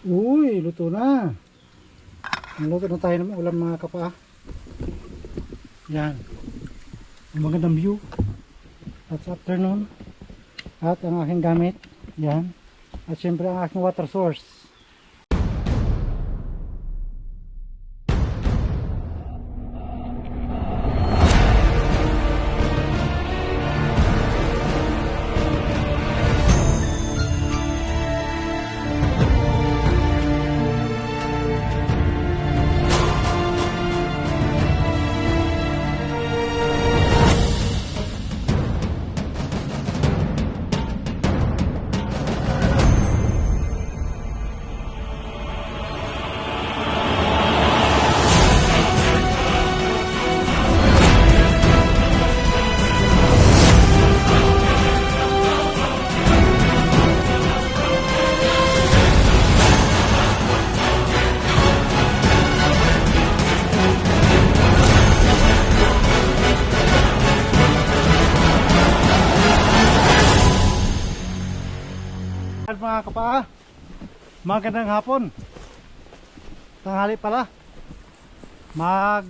Uy, luto na. Luto na tayo ng ulam mga kapa. Yan. Ang magandang view. At sa afternoon. At ang aking gamit. Yan. At syempre ang aking water source. Mga kapa, magandang hapon, tanghali pala. Mag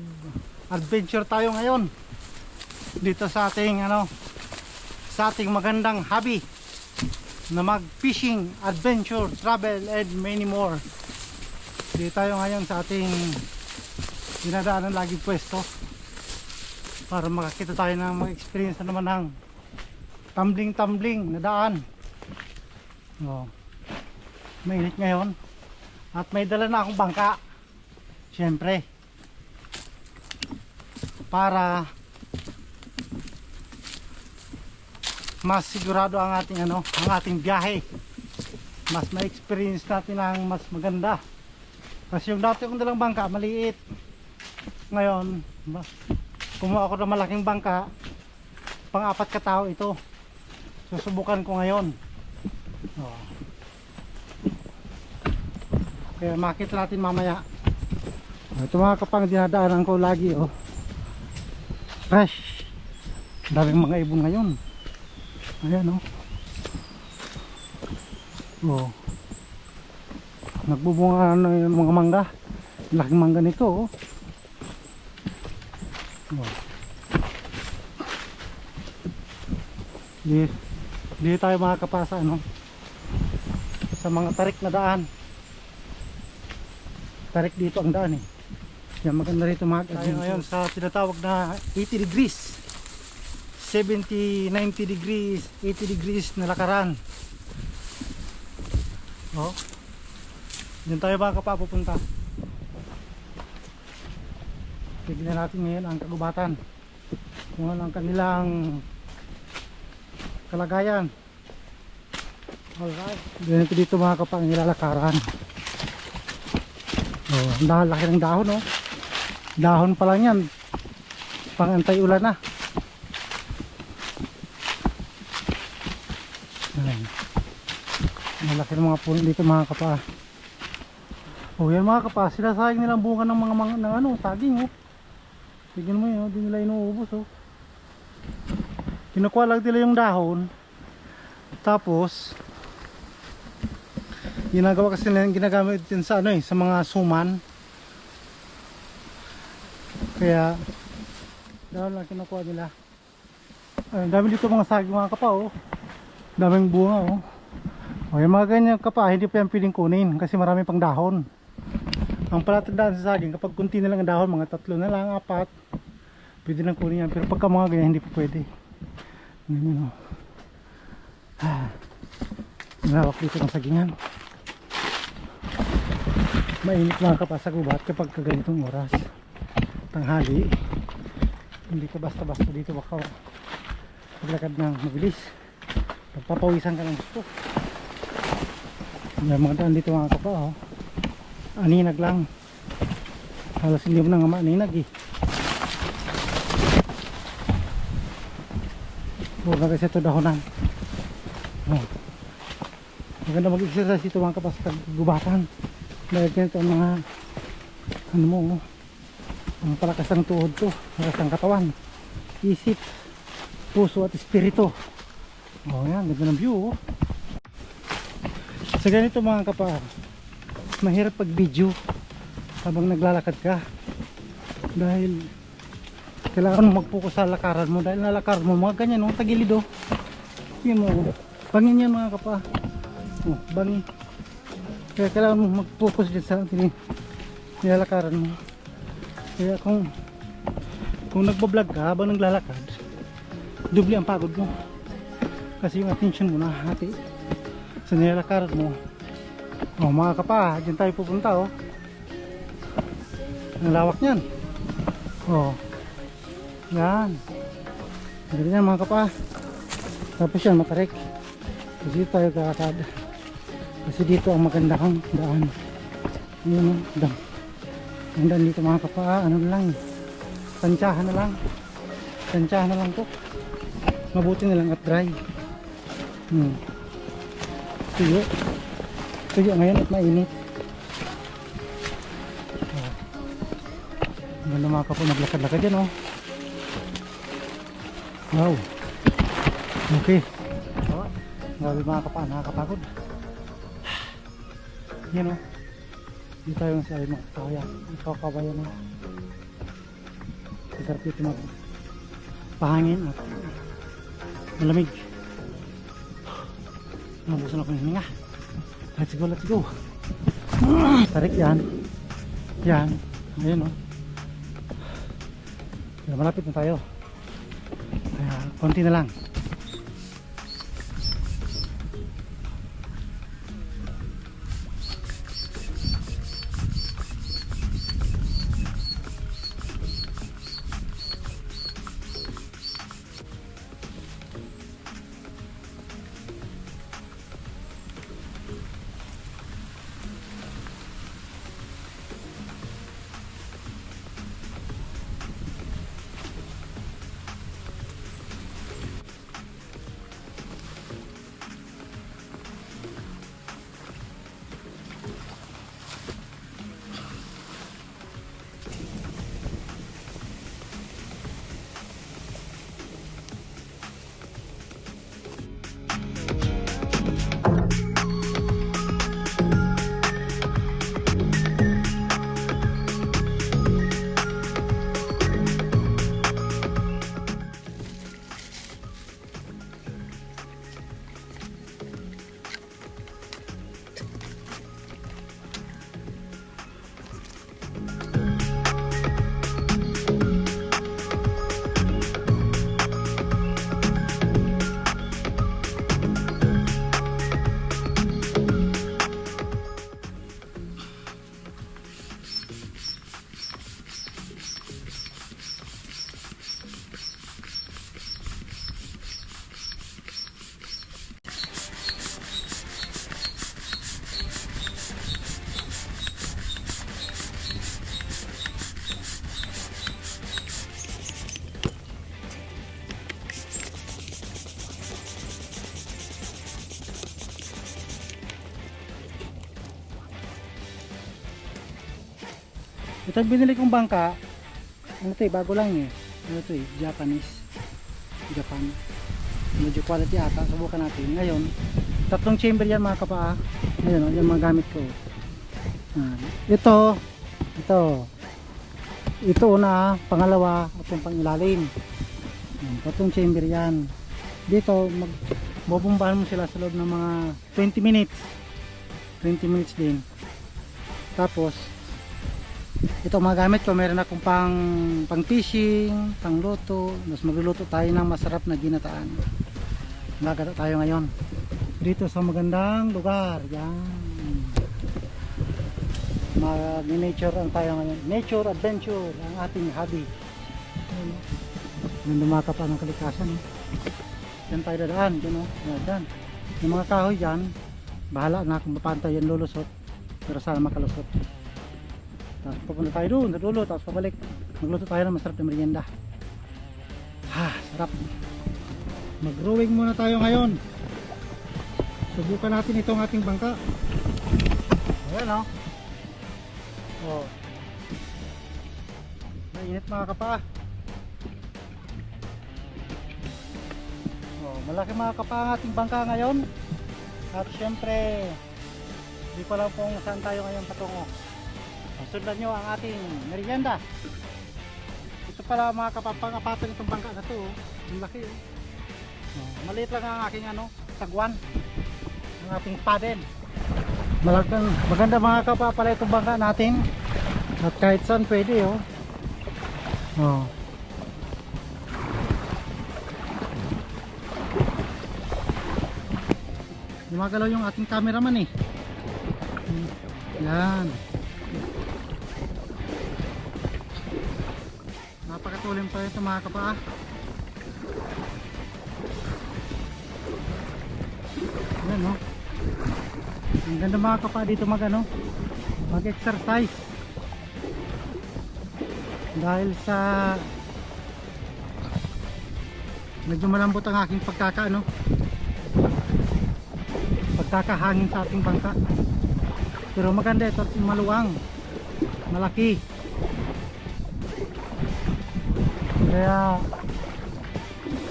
adventure tayo ngayon dito sa ating sa ating magandang hobby na mag fishing, adventure, travel and many more. Dito tayo ngayon sa ating dinadaanan laging pwesto para makakita tayo ng mga experience na naman ng tumbling na daan. Oh, mainit ngayon at may dala na akong bangka, syempre, para mas sigurado ang ating ang ating biyahe, mas ma-experience natin ang mas maganda. Kasi yung dati kong dalang bangka maliit, ngayon kumuha ako ng malaking bangka, pang-apat katao ito. Susubukan ko ngayon. Oh. Kaya makita natin mamaya. Ito mga kapang dinadaanan ko lagi, oh. Fresh. Daming mga ibon ngayon. Ayan, oh. Oh. Nagbubunga yung mga mangga. Laking mangga nito, oh. Oh. Di tayo makakapasa sa mga tarik na daan. Tarik dito ang daan eh. Yan, maganda rito mga tayo ngayon sa tinatawag na 80 degrees, 70, 90 degrees, 80 degrees na lakaran. Oh. Diyan tayo mga kapapupunta. Tignan natin ngayon ang kagubatan, kung ano ang kanilang kalagayan. Alright, ganito dito mga kapang nilalakaran. Oh, ang laki ng dahon, oh. Dahon pa lang yan, pang antay-ulan na. Malaki ng mga puno dito mga kapa. Oh, yan mga kapa, sinasayang nilang bunga ng mga saging, oh. Tignan mo yun, oh, di nila inuubos, oh. Kinukuha lang nila yung dahon, tapos ginagawa kasi nila, ginagamit din sa sa mga suman. Kaya dahon lang kinukuha nila. Ay, dami dito mga saging mga kapa, oh. Daming bunga, oh. O, yung mga ganyan kapa, hindi pa yan piling kunin kasi marami pang dahon. Ang palatandaan sa saging, kapag kunti na lang ang dahon, mga 3 na lang, 4, pwede nang kunin yan. Pero pagka mga ganyan, hindi pa pwede. Ganyan, oh. Malawak dito ng sagingan. Mainit mga kapa sa gubat kapag kaganitong oras, tanghali. Hindi ka basta-basta dito baka maglakad ng mabilis, pagpapawisan ka ng gusto. May mga daan dito mga kapa, oh. Aninag lang, halos hindi mo na nga maaninag eh. Huwag na kasi ito dahonan. Oh. Maganda mag-exercise ito mga kapa sa kagubatan. Dahil ganito ang mga ang palakas ng tuhod ko, palakas ng katawan, isip, puso at espiritu. Oh, yan, ganda ng view, oh. Sa ganito mga kapa, mahirap pag video habang naglalakad ka, dahil kailangan mo mag-focus sa lakaran mo, dahil nalakar mo mga ganyan, oh, tagilid, oh. Yun mo, oh. Bangin yan mga kapa, oh, bangin. Kaya kailangan mo mag-focus dyan sa nilalakaran mo. Kaya kung nagbablog ka habang naglalakad, doble ang pagod mo, kasi yung attention mo nahati sa nilalakaran mo. Oh mga kapa, dyan tayo pupunta, oh. Ang lawak nyan, oh. Yan, ganyan mga kapa. Tapos yan matarik, kasi dito tayo kakakad, kasi dito ang magandang daan. Yun, ang daan dito mga kapa, ano lang, tansyahan na lang to. Mabuti na lang at dry. Tuyo ngayon at mainit. Ganda mga kapa, maglakad-lakad yan, oh. Wow, okay. Grabe mga kapa, nakakapagod. Yan, oh. Dito tayo sa mga kaya, kawayan, oh. Sarap dito magpahangin at malamig. Nabusan ako ng hininga. Let's go. Tarik yan. Ayun, oh. Pero malapit na tayo. Kaya konti na lang. Ito binili kong bangka, ano to, bago lang eh. Ano to, Japan. Medyo quality ata, subukan natin. Ngayon, 3 chamber yan mga kapaa. Ngayon, yung mga gamit ko. Ito una, pangalawa at yung pangilalim. 3 chamber yan. Dito, bubumbahan mo sila sa loob ng mga 20 minutes. 20 minutes din. Tapos, ito mga gamit ko, meron akong pang fishing, pang luto. Mas magluluto tayo ng masarap na ginataan. Magagata tayo ngayon dito sa magandang lugar. Yan, mag-nature ang tayo ngayon. Nature adventure ang ating hobby. Yung lumaka pa ng kalikasan, yan tayo dadaan. Yan. Yung mga kahoy dyan, bahala na kung mapantay yan lulusot, pero sana makalusot. Tapos pupunta tayo doon sa dulo, tapos pabalik, magluto tayo ng masarap na merienda. Sarap. Mag-rowing muna tayo ngayon. Subukan natin itong ating bangka. Ayan, oh. Mainit mga kapa. Malaki mga kapa ang ating bangka ngayon. At syempre, Hindi ko alam kung saan tayo ngayon patungo. Sundan nyo ang ating merienda. Ito pala mga kapapang-apatan itong bangka na to. Ang laki oh. Maliit lang ang aking sagwan. Ang ating paddle. Maganda mga kapapala itong bangka natin. At kahit saan pwede oh. Gumagalaw yung ating cameraman eh. Yan. Napakatulim pa ito mga kapaa. Yan oh. Ang ganda mga kapaa dito mag-exercise. Dahil sa medyo malambot ang aking pagkakahangin sa ating bangka. Pero maganda ito at maluwang, malaki. Kaya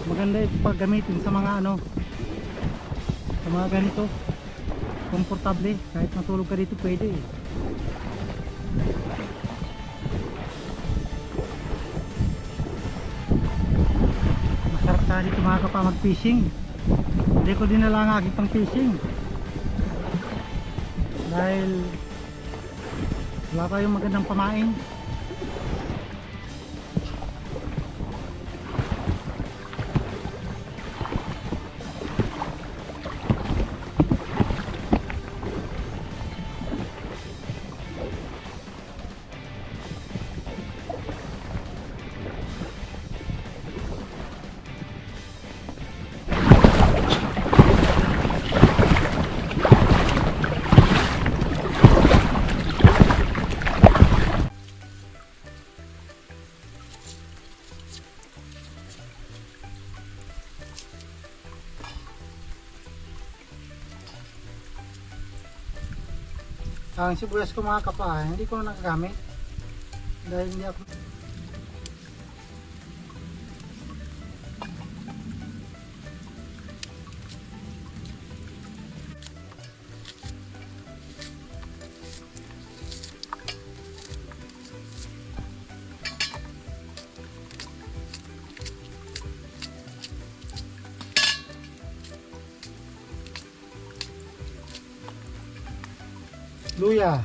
maganda ito pag gamitin sa mga sa mga ganito. Komportable, kahit matulog ka dito pwede. Masarap ka dito mga kapa mag-fishing. Hindi ko dinala ang aking pang fishing dahil wala tayong magandang pamain. Ang sibuyas ko mga kapa, hindi ko na nagagamit dahil hindi ako luya.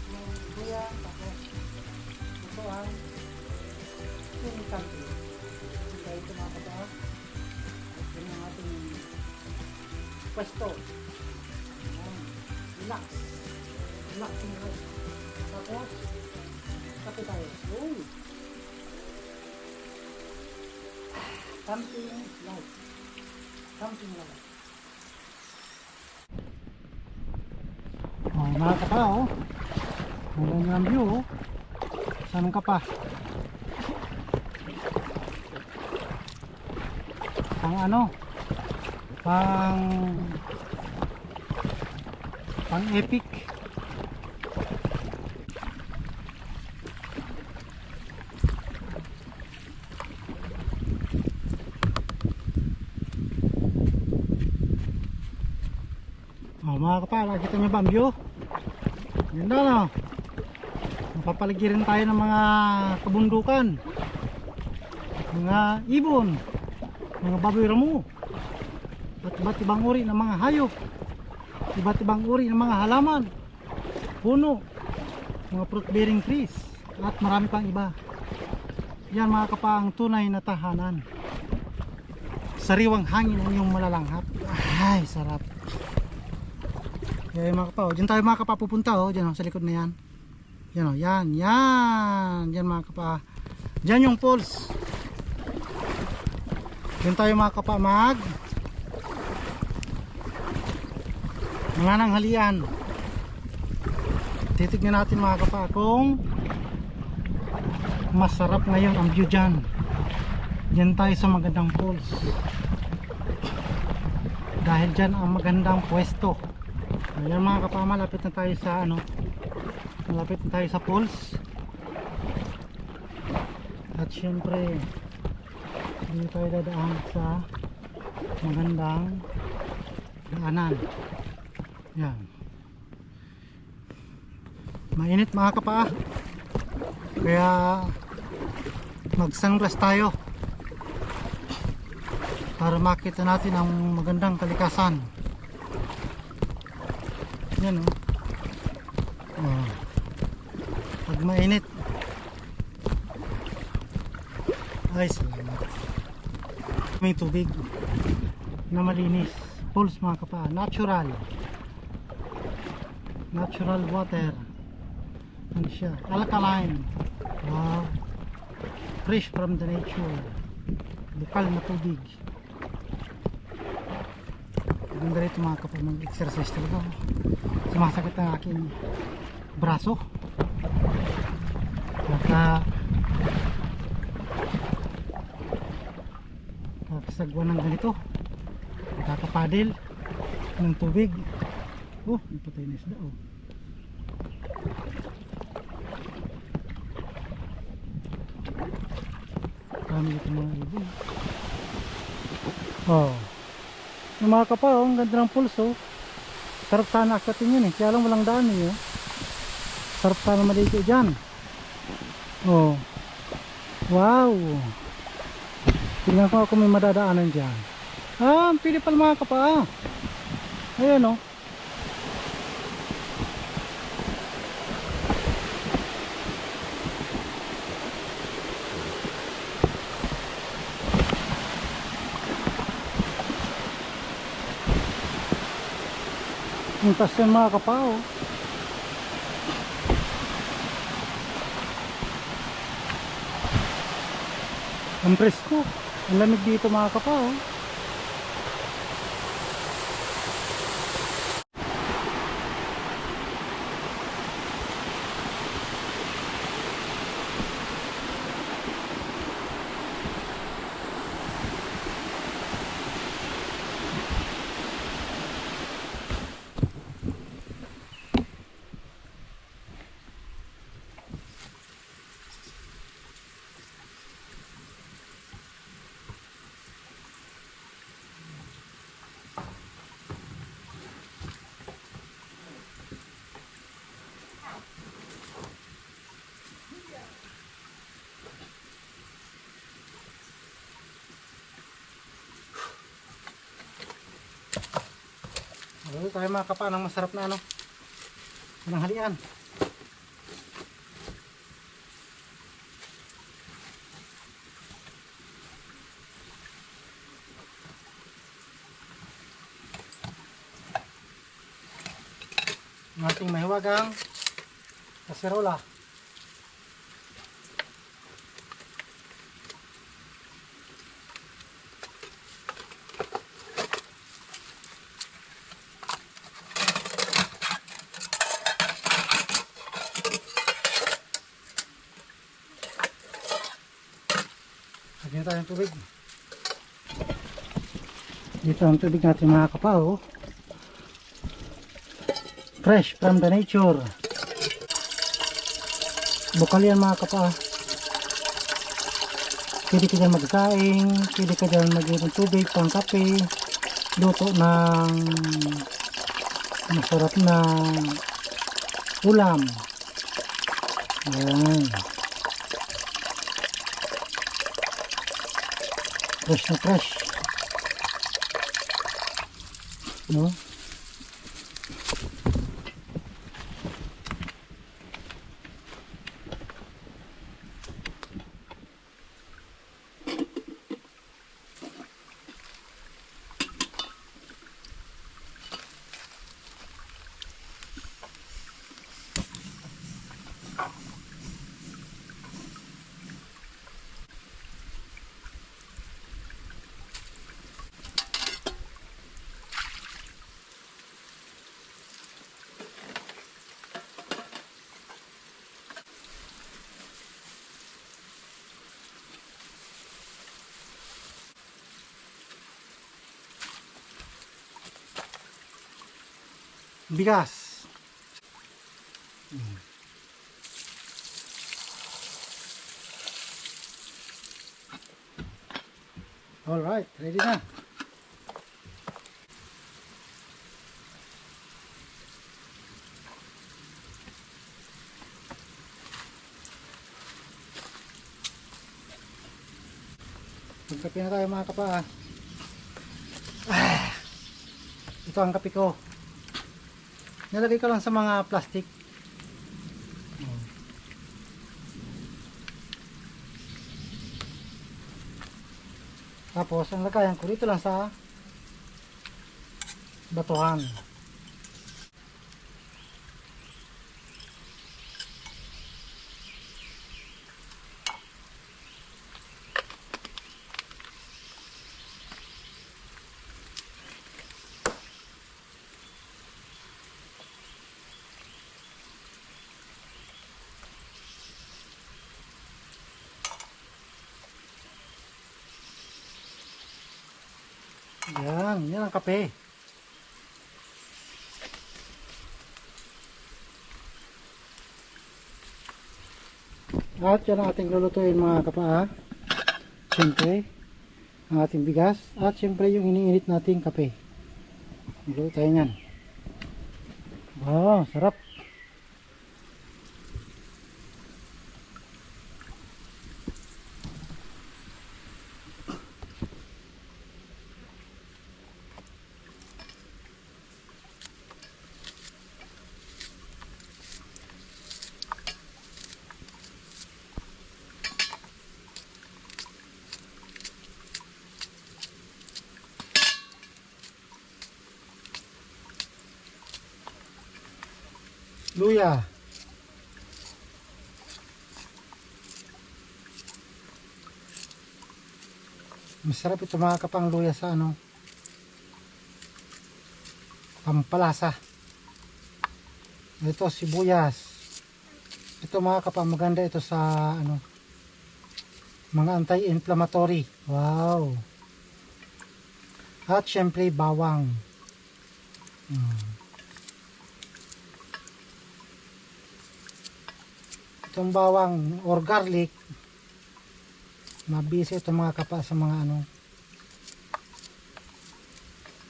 yung buyan, tapos ito ang chemical tree. Kaya ito mga kapa, ito yung ating pwesto. Relax. Relax yung rest. Tapos, kape tayo. Uy! Something light. Something light. Oh, mga kapa, oh. Ang ganda ng view, oh. Saan ka pa? Pang ano? Pang epic. Oh, mga kapa, nakita niyo ba ang view? Ganda, no? Mapapaligiran tayo ng mga kabundukan, mga ibon, mga baboy ramo, at iba't ibang uri ng mga hayop, iba't ibang uri ng mga halaman, puno, mga fruit bearing trees, at marami pang iba. Yan mga kapa ang tunay na tahanan. Sariwang hangin ang iyong malalanghap. Ay, sarap. Kaya mga kapa, oh, dyan tayo mga kapa pupunta, oh, dyan, oh, sa likod na yan. Yan, oh, yan, yan. Dyan mga kapa. Dyan yung falls. Dyan tayo mga kapa mga nanghalian. Titignan natin mga kapa kung masarap ngayon ang view dyan. Dyan tayo sa magandang falls. Dahil dyan ang magandang pwesto. Ayan mga kapa, malapit na tayo sa ano, malapit na tayo sa falls. At syempre hindi tayo dadaan sa magandang daanan. Yan, mainit mga kapa, kaya mag sunglass tayo para makita natin ang magandang kalikasan. Yan, oh. Oh. Pag mainit ay salamat. May tubig na malinis, pools mga kapa, natural water. Ano siya? Alkaline. Wow. Fresh from the nature. Lokal na tubig. Ganda rito mga kapa, mag-exercise talaga. Sumasakit ang aking braso. Kakasagwa ng ganito. Kakapadil ng tubig. Oh, may patay na isda, oh. Kami ito mga ibon. Oh. Yung mga kapa, oh, ang ganda ng pulso. Sarap sana akyatin yun, eh. Kaya lang walang daan, eh, oh. Sarap sana maligo dyan. Oh. Wow. Tingnan ko kung may madadaanan dyan. Ah, ang pili pala mga kapa. Ayan, oh. Ang taas yan mga kapao. Ang presko. Ang lamig dito mga kapao. Tayo mga kapa ng masarap na ano, pananghalian. Ang ating mahiwagang kaserola. Lagyan tayo ng tubig. Dito ang tubig natin mga kapaw. Fresh from the nature. Bukal yan mga kapaw. Pwede ka dyan magsaing, pwede ka dyan mag-inom tubig, pang kape, luto ng masarap na ulam. Ayan. Fresh na fresh. No? Bigas. All right, ready na. Magkape na tayo mga kapa. Ito ang kape ko. Nilagay ko lang sa mga plastic. Tapos ang lagayan ko dito lang sa batuhan. Yan ang kape. At yan ang ating lulutuin mga kapa. Siyempre, ang ating bigas. At siyempre yung iniinit nating kape. Luluto tayo yan. Wow, sarap. Luya. Masarap ito mga kapang luya sa ano, pampalasa. Ito sibuyas. Ito mga kapang maganda ito sa ano, mga anti-inflammatory. Wow. At syempre bawang. Itong bawang or garlic, mabisi ito mga kapa sa mga ano,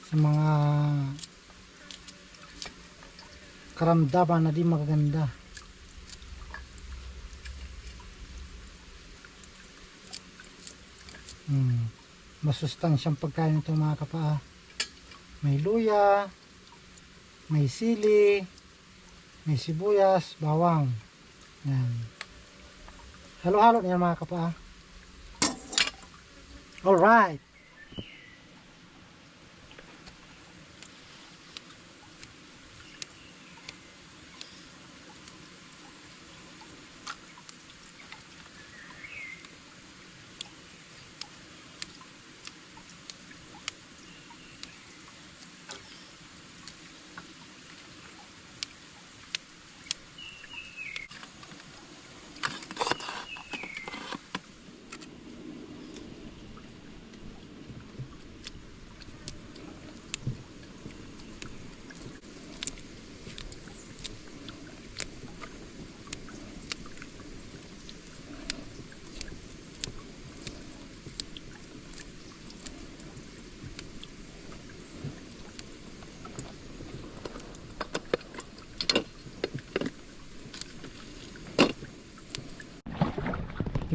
sa mga karamdaman na di magaganda. Masustansyang pagkain ito mga kapa. May luya, may sili, may sibuyas, bawang. Yan. Halo-halo niyan mga kapa. Alright.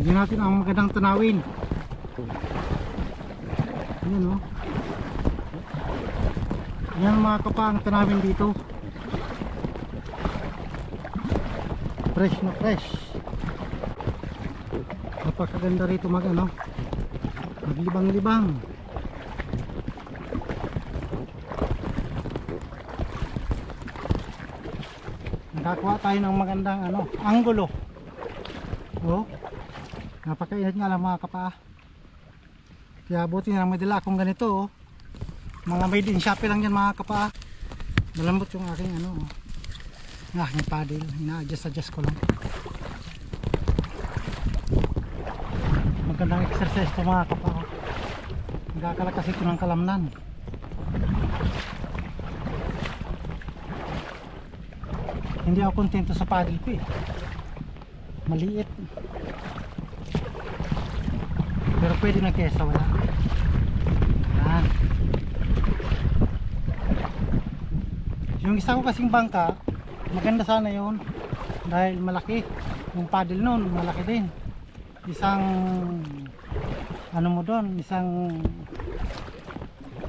Tignan natin ang magandang tanawin. Ayan o. Ayan mga kapa ang tanawin dito. Fresh na fresh. Napakaganda rito maglibang-libang. Nakakuha tayo ng magandang anggulo. Oh, napakainit nga lang mga kapa. Kaya buti na may dala akong ganito oh. Mga made in Shopee lang yan mga kapa. Malambot yung aking ng aking paddle. Ina-adjust ko lang. Magandang exercise to mga kapa. Nagkakalakas ito ng kalamnan. Hindi ako kontento sa paddle ko eh. Maliit. Pero pwede na kesa wala. Yan. Yung isa ko kasing bangka, maganda sana yun. Dahil malaki. Yung paddle nun, malaki din. Isang mo doon, isang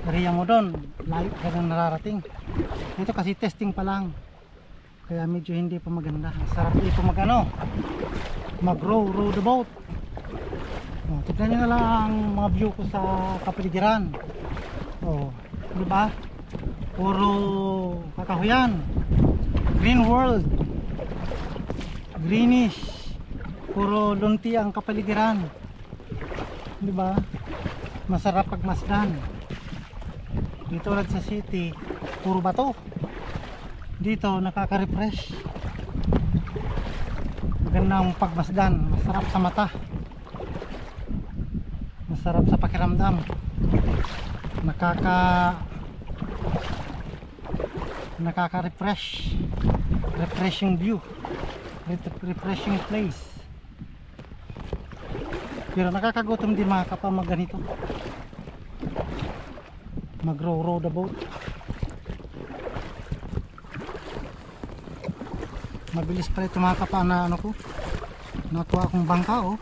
area mo doon, layo ka nang nararating. Ito kasi testing pa lang. Kaya medyo hindi pa maganda. Sarap dito mag-row the boat. Tignan nyo na lang ang mga view ko sa kapaligiran. Diba? Puro kakahuyan. Green world. Greenish. Puro lunti ang kapaligiran. Diba? Masarap pagmasdan. Dito ulit sa city, puro bato. Dito nakaka-refresh. Magandang pagmasdan. Masarap sa mata. Masarap sa pakiramdam. Nakaka-refresh. Refreshing view. Refreshing place. Pero nakakagutom din mga kapa mag ganito. Mag-row the boat. Mabilis pa ito mga kapa na ko. Nakuha akong bangka oh.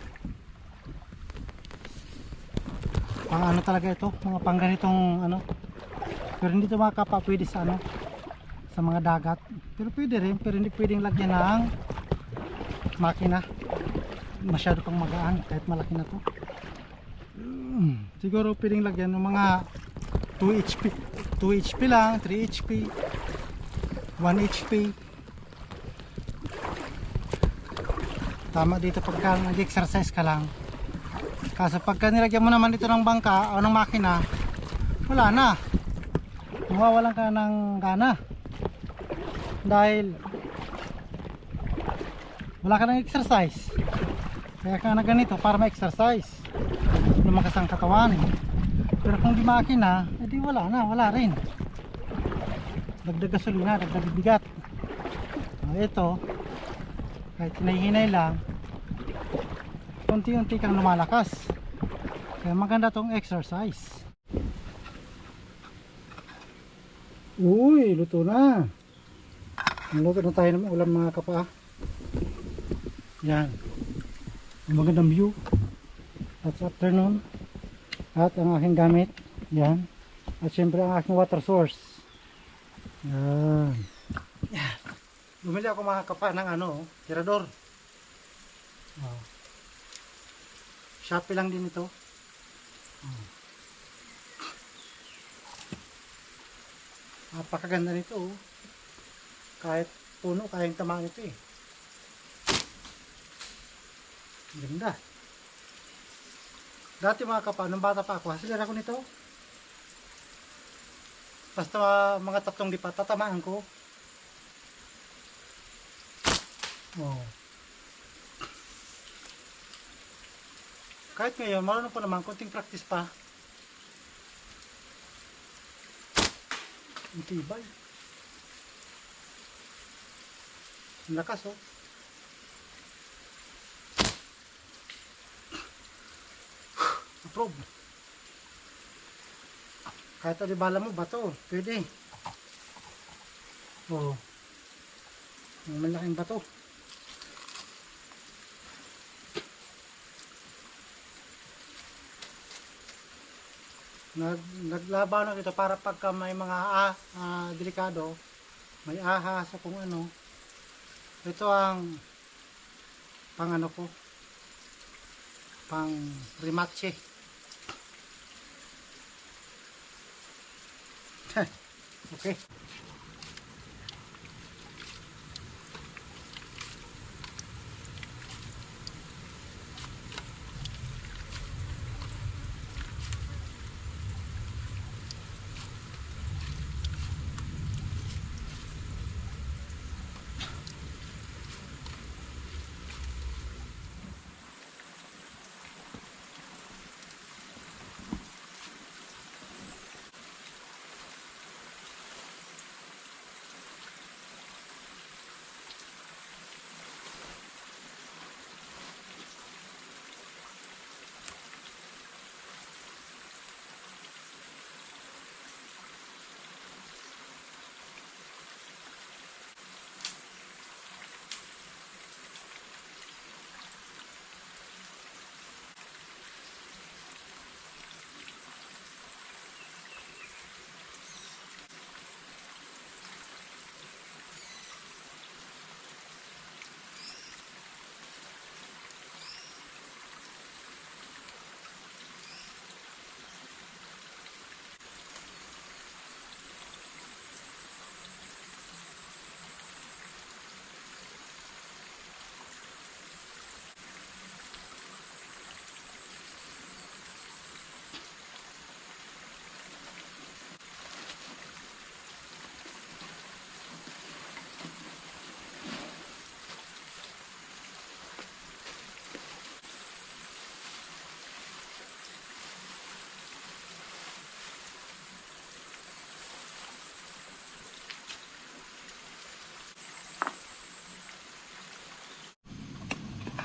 Pang talaga ito, mga pang ganitong Pero hindi ito mga kapa pwede sa sa mga dagat. Pero pwede rin, pero hindi pwedeng lagyan ng makina. Masyado pang magaan kahit malaki na to. Siguro pwedeng lagyan ng mga 2 HP 2 HP lang, 3 HP 1 HP. Tama dito pagka nag-exercise ka lang. Kaso pagka nilagyan mo naman ito ng bangka o ng makina, wala na. Mawawalan ka ng gana. Dahil wala ka ng exercise. Kaya ka na ganito para ma-exercise. Lumakas ang katawan. Pero kung di makina, edi wala na, wala rin. Dagdag gasolina, dagdag bigat. Ito, kahit hinay-hinay lang, unti-unti kang lumalakas. Kaya maganda tong exercise. Uy, luto na. Luto na tayo ng ulam mga kapa. Yan. Magandang view. At sa afternoon. At ang aking gamit. Yan. At syempre ang aking water source. Yan. Yan. Bumili ako mga kapa ng tirador. Shopee lang din ito. Napakaganda nito oh. Kahit puno kayang tamaan ito eh. Ganda. Dati mga kapa, nung bata pa ako, hasilan ako nito. Basta mga 3 lipat, tatamaan ko. Kahit ngayon, marunong pa naman, konting practice pa. Ang tibay. Ang lakas oh. Approve. Kahit o di bala mo, bato, pwede. Malaking bato. Naglaban ako ito para pagka may mga delikado, may ahas o kung ano, ito ang pang ano ko, pang rimache. Okay.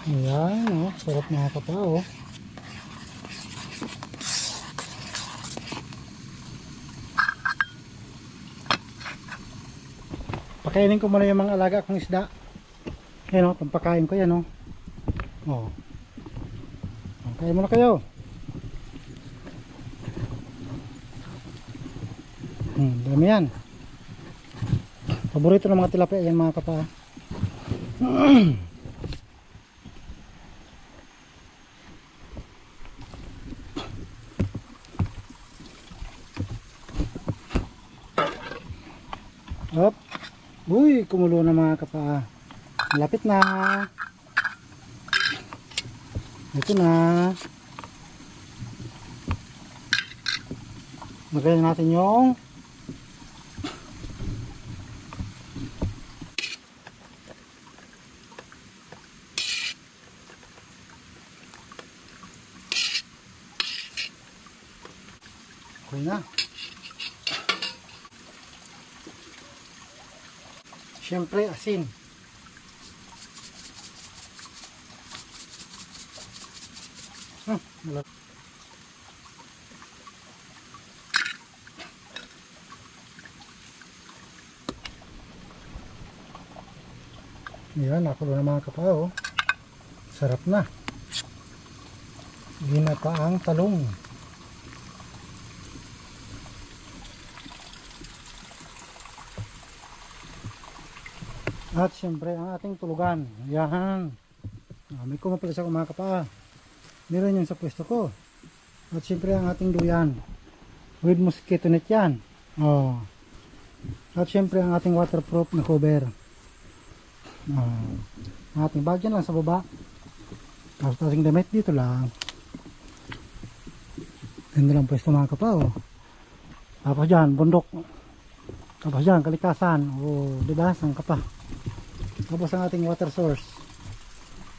Ayan, sarap mga kapa, Pakainin ko muna yung mga alaga kong isda. Ayan pampakain ko yan kain muna kayo. Dami yan. Paborito ng mga tilapia yan mga kapa. Hop. Uy, kumulo na mga kapa. Malapit na. Ito na. Magayin natin yung okay na. Siyempre asin. Yan, nakulo na mga kapa, sarap na. Ginataang talong. At siyempre ang ating tulugan. Yan. May kumapala sa mga kapa. Meron yun sa pwesto ko. At siyempre ang ating duyan. With mosquito net yan. At siyempre ang ating waterproof na cover. Ang ating bag yan lang sa baba. Tapos ating damit dito lang. Ganda lang pwesto mga kapa. Tapos dyan, bundok. Tapos dyan, kalikasan. Diba? Sang kapa. Tapos ang ating water source.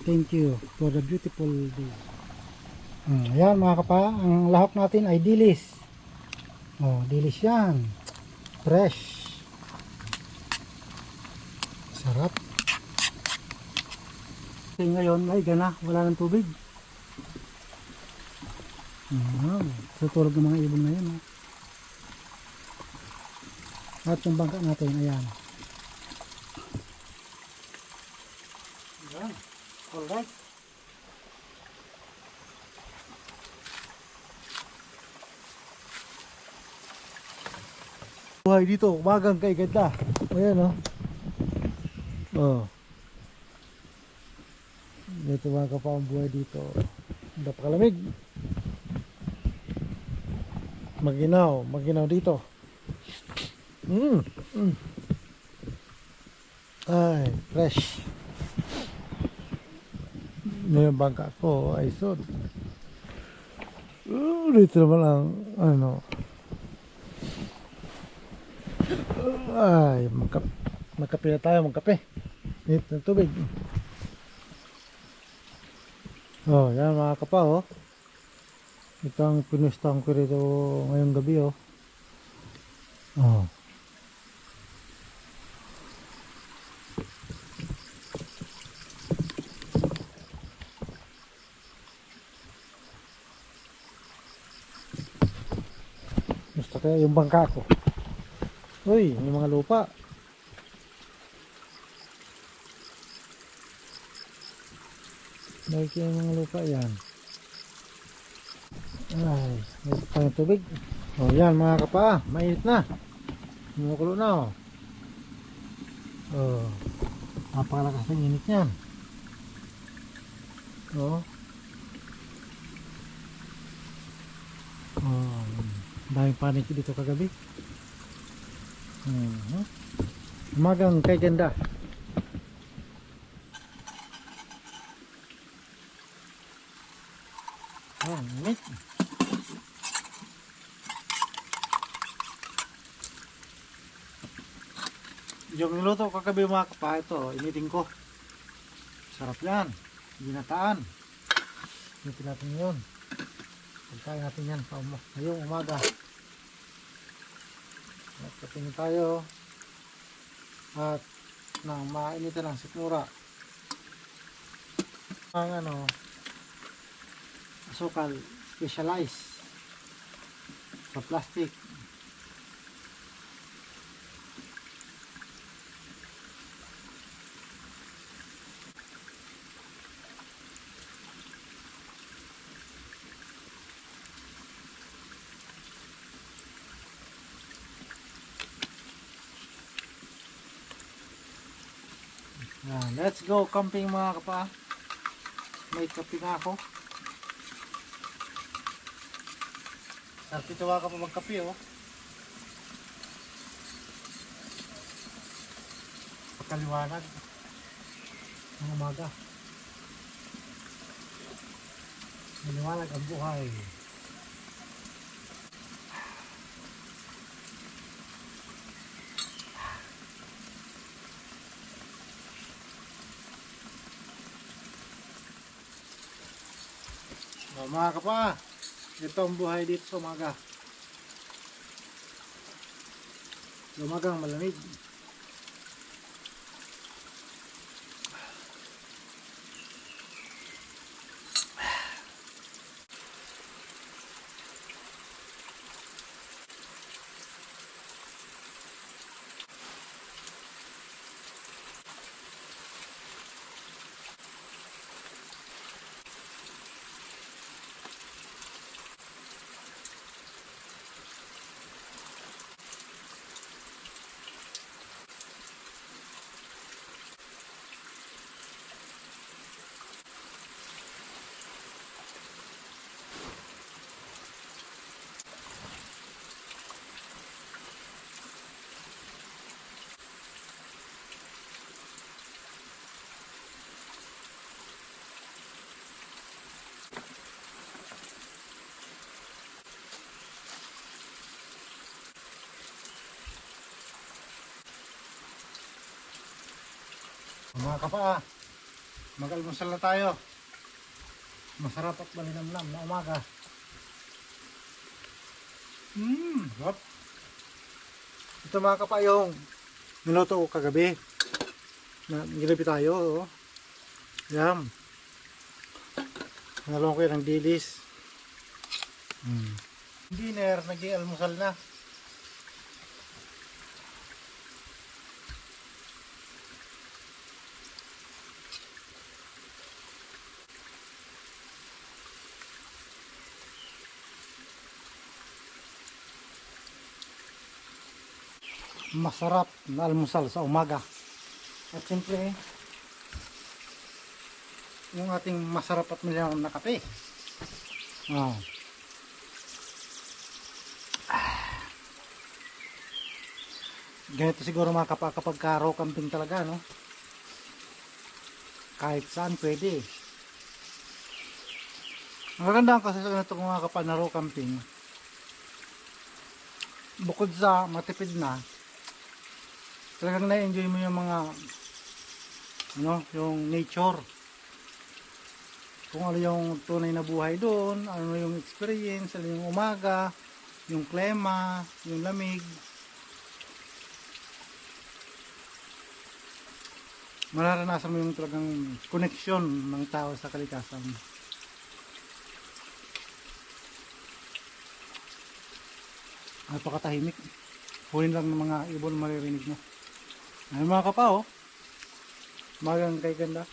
Thank you for the beautiful day. Ayan mga kapa, ang lahok natin ay dilis. Dilis yan. Fresh. Sarap. Kasi ngayon ay gana, wala ng tubig. Tutulog ng mga ibon na yan. At yung bangka natin, ayan. Ayan. Alright. Buhay dito, umagang kay ganda. Ayan oh. Oh. Dito mga kapa ang buhay dito. Napakalamig. Maginaw dito. Mm. Ay, fresh. Yung bangka ko ay sod. Dito naman ang ano. Ay, magkape na tayo, magkape. Dito ng tubig. Oh, yan mga kapa oh. Ito ang pinustang ko rito ngayong gabi oh. Oh. Gusto kaya yung bangka ko. Uy, may mga lupa. Nakikita yung mga lupa yan. Ay, may pang tubig. Oh, yan mga kapa, mainit na. Kumukulo na oh. Oh. Napakalakas ng init niyan. Oh. Oh. Daming panik dito kagabi. Umagang kay ganda. Oh, init. Yung niluto ko kagabi mga kapa, ito, initin ko. Sarap yan. Ginataan. Initin natin yun. Pagkain natin yan ngayong umaga. At katingin tayo. At nang mainitan ng sikmura. Ang ano, asukal, specialized sa plastic. Let's go camping mga kapa. May kape na ako. Sarapito mga kapa magkape oh. Pagkaliwanag ng umaga. Maliwanag ang buhay. Oh, mga kapa, ito ang buhay dito sa umaga. Umagang malamig. Mga kapa, mag-almusal na tayo. Masarap at malinamnam na umaga. Sarap. Ito mga kapa yung niluto ko kagabi. Ginabi tayo. Oh. Yan. Nalong ko ng dilis. Dinner, nag-almusal na. masarap na almusal sa umaga. At siyempre, yung ating masarap at malinaw na kape. Oh. Ganito siguro mga kapa kapag raw camping talaga, no? Kahit saan pwede. Ang kagandahan kasi sa ganito mga kapa na raw camping, bukod sa matipid na, talagang na-enjoy mo yung mga ano, yung nature. Kung ano yung tunay na buhay doon, ano yung experience, ano yung umaga, yung klima, yung lamig. Mararanasan mo yung talagang connection ng tao sa kalikasan. Napakatahimik. Huwin lang ng mga ibon maririnig mo. Ay mga kapa, oh. Magang kay ganda.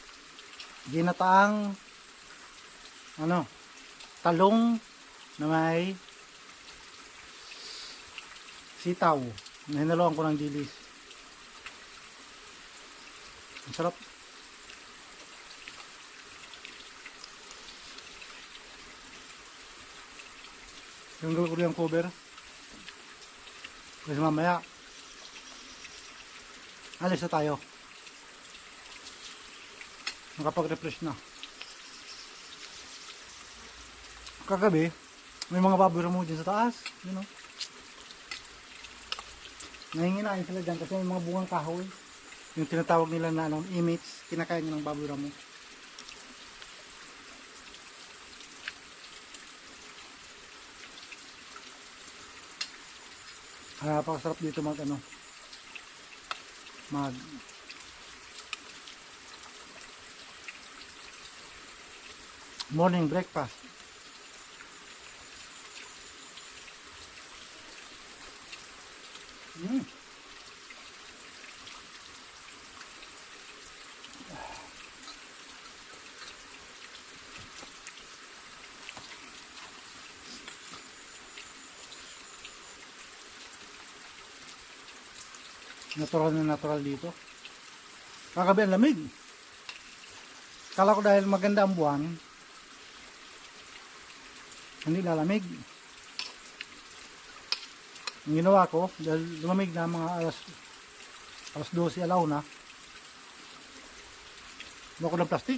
Ginataang ano, talong na may sitaw. Nahinaluan ko ng dilis. Ang sarap. Tanggal ko yung cover. Kasi mamaya alis na tayo. Nakapag-refresh na. Kagabi, may mga baboy mo dyan sa taas. You know? Nahinginain sila dyan kasi may mga bungang kahoy. Yung tinatawag nila na anong imits, kinakain nyo ng baboy ramo. Napakasarap dito mag ano, mag morning breakfast. Natural na natural dito. Kagabi ang lamig. Kala ko dahil maganda ang buwan, hindi lalamig. Ang ginawa ko, dahil lumamig na mga alas 12 alaw na, buko ng plastic.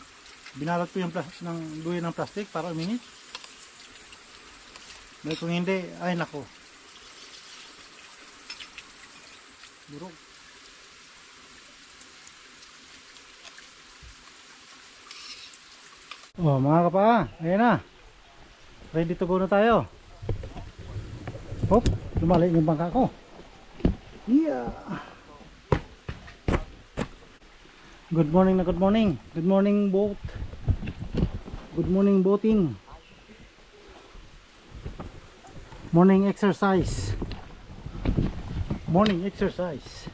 Binalot ko yung plastic ng duwi ng plastic para uminit. Dahil kung hindi, ay nako. Burog. Oh, mga kapa, ayan na. Ready to go na tayo. Hop, lumali yung bangka ko. Yeah. Good morning na good morning. Good morning boat. Good morning boating. Morning exercise. Morning exercise.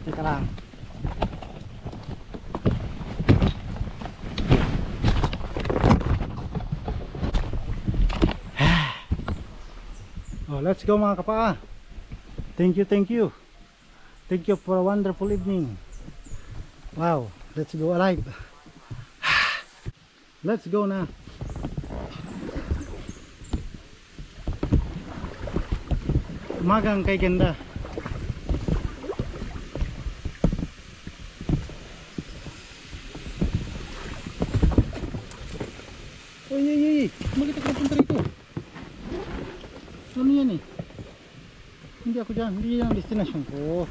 Teka lang. Oh, let's go mga kapa. Thank you, thank you. Thank you for a wonderful evening. Wow, let's go alive. Let's go na. Umagang kay ganda. Uy, bakit ako napunta rito? Ano yan eh? Hindi ako dyan, hindi yan ang destination ko.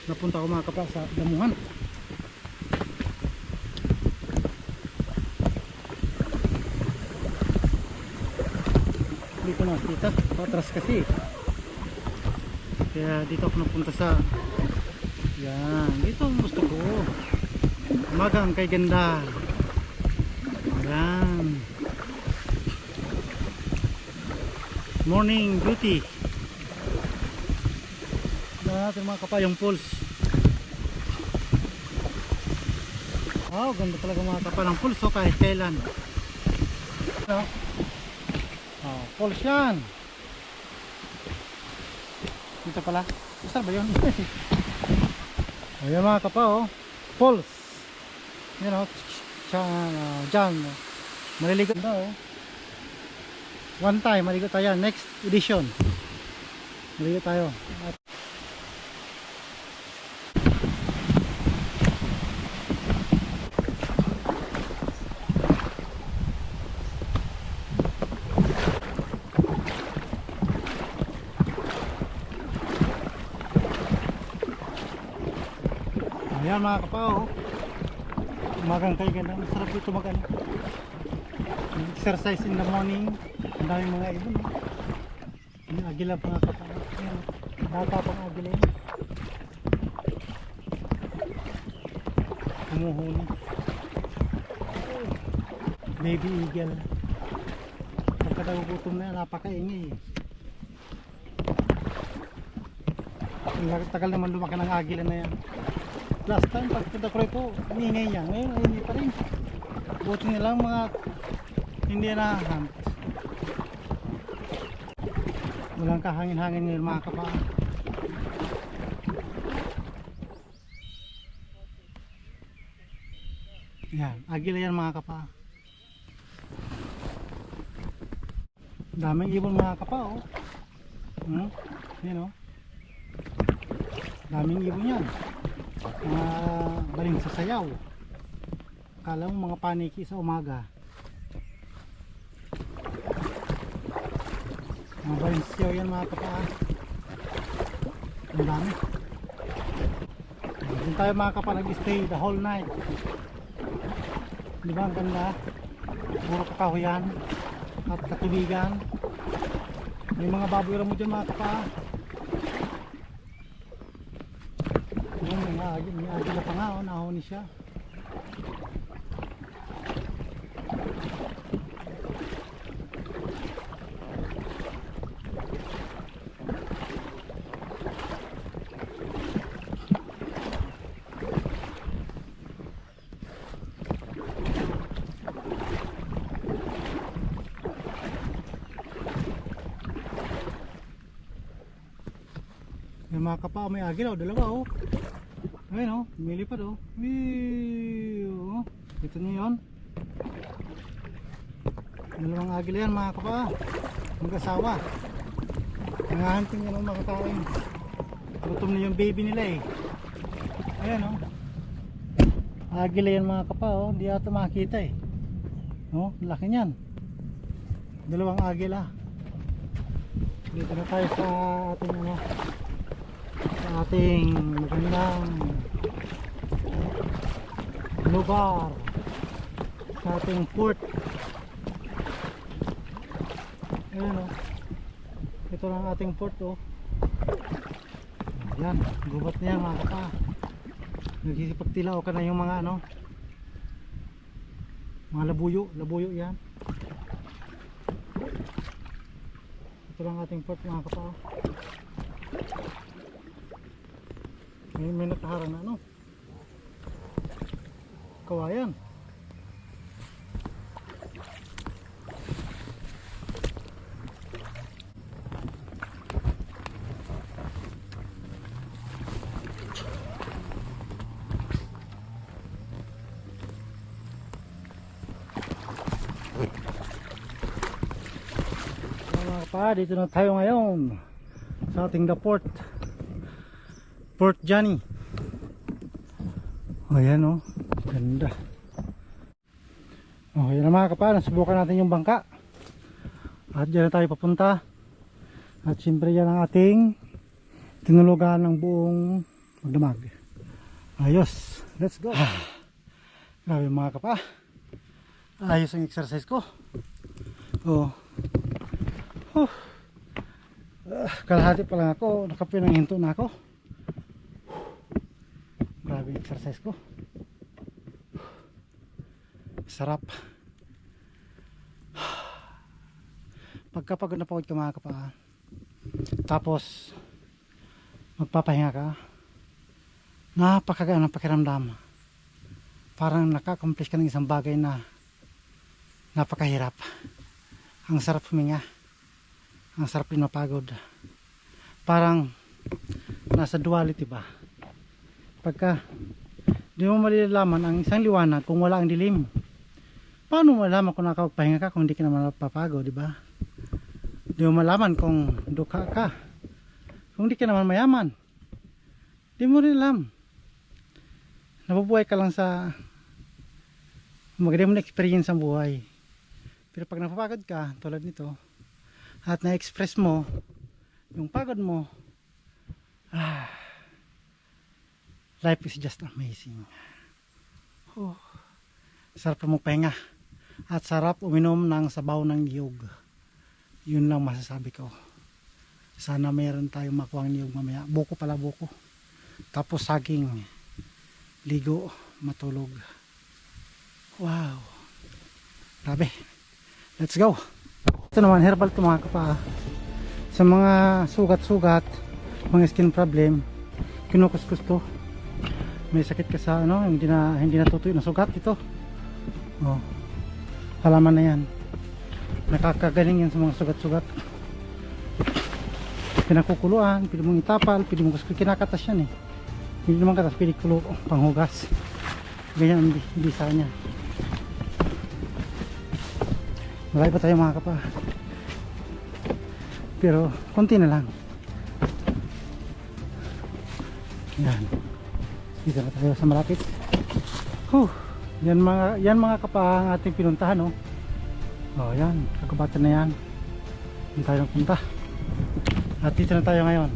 Napunta ako mga kapa sa damuhan. Hindi ko nakita, patras kasi. Kaya dito ako napunta sa yan, dito ang gusto ko. Umagang kay ganda. Yan. Morning beauty. Natin mga kapa yung pulse. Wow, ganda talaga mga kapa ng pulse, oh, kahit kailan. Oh. Falls yan. Dito pala. Saan ba yun? Ayan mga kapa oh. Falls. Yan oh. Diyan. Maliligo na oh. One time, maligo tayo. Next edition. Maligo tayo. Ayan mga kapao, umagang kayo ganda, masarap dito mag exercise in the morning. Ang daming mga ibon yung agila mga kapao, data pang agila yun, humuhuli baby eagle. Pagkadagugutom na yan, napakaingay tagal naman lumaki ng agila na yan. Last time pagpunta ko rito, ingay niya. Ngayon ay hindi pa rin. Buti nilang mga hindi na-hunt. Walang kahangin-hangin ngayon mga kapa. Yan, agila yan mga kapa. Daming ibon mga kapa oh. Yan oh. Daming ibon yan. Mga baling sa sayaw. Akala mo mga paniki sa umaga. Mga baling sa sayaw yan mga kapaa. Ang dami. Doon tayo mga kapaa nag-stay the whole night. Di ba ang ganda? Puro kakahuyan at katubigan. May mga baboy mo dyan mga kapaa. May agila pa nga oh, nahuni siya. May mga kapa, may agila oh, dalawa oh. Ayun oh, lumilipad oh. Oh. Ito nyo yun. Dalawang agila yan mga kapa. Mag-asawa. Nangahanting yan oh, makakain. Gutom na yung baby nila eh. Ayun oh. Agila yan mga kapa oh. Hindi ata makakita eh. Oh, laki niyan. Dalawang agila. Dito na tayo sa ating ano, ating magandang lugar sa ating port. Ayan o, ito lang ating port o. Ayan, gubat na yan mga kapa. Nagsisipagtilaw ka na yung mga ano, mga labuyo yan. Ito lang ating port mga kapa. May nakaharang na ano, kawayan. Mga kapa, dito na tayo ngayon sa ating the Port Johnny. Ayan o, ganda. Ayan na mga kapa, nasubukan natin yung bangka at dyan na tayo papunta. At siyempre yan ang ating tinulugan ng buong magdamag. Ayos, let's go. Grabe mga kapa, ayos ang exercise ko. Kalahati pa lang ako, nakapinanghinto na ako. Grabe exercise ko. Sarap. Pagkapagod na pagod ka mga kapa, tapos magpapahinga ka, napakagaan ang pakiramdam. Parang naka-accomplish ka ng isang bagay na napakahirap. Ang sarap huminga. Ang sarap din mapagod. Parang nasa duality ba? Pagka di mo malalaman ang isang liwanag kung wala ang dilim. Paano mo malaman kung nakapagpahinga ka kung hindi ka naman napapagod, di ba? Di mo malaman kung dukha ka kung hindi ka naman mayaman. Di mo rin alam. Nabubuhay ka lang sa magandang mo na experience ang buhay. Pero pag napapagod ka tulad nito at na-express mo yung pagod mo, life is just amazing. Sarap magpahinga at sarap uminom ng sabaw ng niyog. Yun lang masasabi ko. Sana mayroon tayong makuha ng niyog mamaya. Buko pala, buko. Tapos saging, ligo, matulog. Wow, grabe. Let's go. Ito naman, herbal ito mga kapa. Sa mga sugat-sugat, mga skin problem, kinukuskus to. May sakit ka sa ano, hindi natutuyo na sugat ito. Oh, halaman na yan. Nakakagaling yan sa mga sugat-sugat. Pinakukuluan, pwede mong itapal, pwede mong kinakatas yan eh. Hindi naman katas, pwede kulo, panghugas. Ganyan ang bisa niya. Marami pa tayo mga kapa. Pero konti na lang. Yan. Dito na tayo sa malapit. Yan mga kapa ang ating pinuntahan, no. Oh, yan, kakabatan na yan. Yan tayo nagpunta. At dito na tayo ngayon.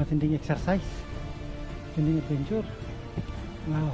Matinding exercise. Matinding adventure. Wow.